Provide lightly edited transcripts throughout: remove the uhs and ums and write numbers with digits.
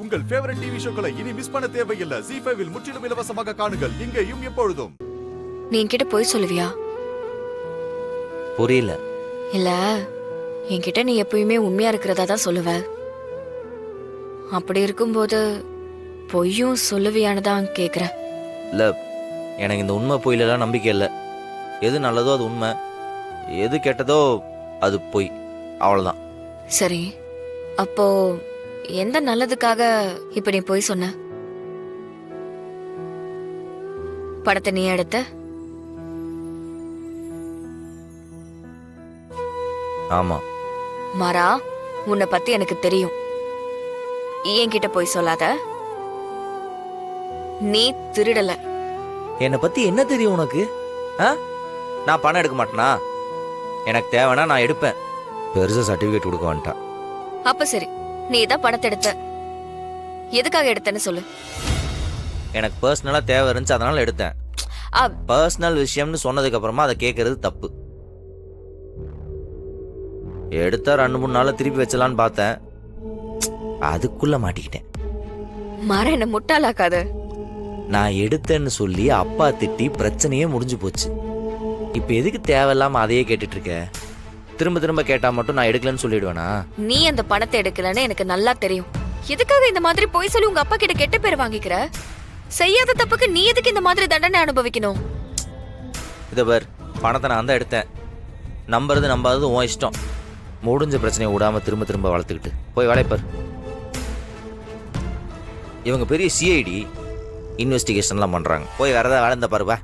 உங்கள் favourite TV ஷோக்களை இனி miss பண்ண தேவையில்லை. ZEE5 இல் முற்றிலும் இலவசமாக காணுங்கள். இங்கேயும் எப்பொழுதும். நீ என்கிட்ட போய் சொல்லுவியா? புரியல. இல்ல, என்கிட்ட நீ எப்பயுமே உண்மையா இருக்கிறதா தான் சொல்லுவ. அப்படி இருக்கும்போது பொய்யும் சொல்லுவியான்னு தான் கேக்குறேன். இல்ல, எனக்கு இந்த உண்மை பொய்லாம் நம்பிக்கை இல்லை. எது நல்லதோ அது உண்மை, எது கெட்டதோ அது பொய், அவ்வளவுதான். சரி, அப்போ எந்த நல்லதுக்காக இப்ப நீ போய் சொன்ன? படத்தை நீ எடுத்த? ஆமா. மாறா, உன்னை பத்தி எனக்கு தெரியும். என்கிட்ட போய் சொல்லாத. நீ திருடல. என்னை பத்தி என்ன தெரியும் உனக்கு? நான் பணம் எடுக்க மாட்டேனா? எனக்கு தேவைன்னா நான் எடுப்பேன். பெருசா சர்டிபிகேட் கொடுக்க வேண்டாம். அப்ப சரி, நீ தான் பணத்தை எடுத்த. எதுக்காக எடுத்தேன்னு சொல்லு. எனக்கு பர்சனலா தேவை இருந்துச்சு, அதனால எடுத்தேன். பர்சனல் விஷயம்னு சொன்னதுக்கு அப்புறமா அதை கேட்கறது தப்பு. எடுத்தா 2-3 நாள்ல திருப்பி வச்சலான்னு பார்த்தேன், அதுக்குள்ள மாட்டிக்கிட்டேன். மாற, என்ன முட்டாளாக்காத. நான் எடுத்தேன்னு சொல்லி அப்பா திட்டி பிரச்சனையே முடிஞ்சு போச்சு. இப்ப எதுக்கு தேவையில்லாம அதையே கேட்டுட்டு இருக்க? திரும்ப திரும்ப கேட்டா மட்டும் நான் எடுக்கலன்னு சொல்லிடுவேனா? நீ அந்த பணத்தை எடுக்கலன்னு எனக்கு நல்லா தெரியும். எதுக்காக இந்த மாதிரி போய் சொல்லி உங்க அப்பா கிட்ட கெட்ட பேர் வாங்கிக்கிற? செய்யாத தப்புக்கு நீ எதுக்கு இந்த மாதிரி தண்டனை அனுபவிக்கணும்? இத பார், பணத்தை நான் தான் எடுத்தேன். நம்புறது நம்பாதது உன் இஷ்டம். முடிஞ்ச பிரச்சனையை விடாம திரும்ப திரும்ப வளர்த்துக்கிட்டு போய் வேலைப்பார். இவங்க பெரிய சிஐடி, இன்வெஸ்டிகேஷன்லாம் பண்றாங்க. போய் வேற ஏதாவது வேலை இருந்தா பாருவா.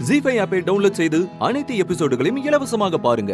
ZEE5 ஆப்பை டவுன்லோட் செய்து அனைத்து எபிசோடுகளையும் இலவசமாக பாருங்க.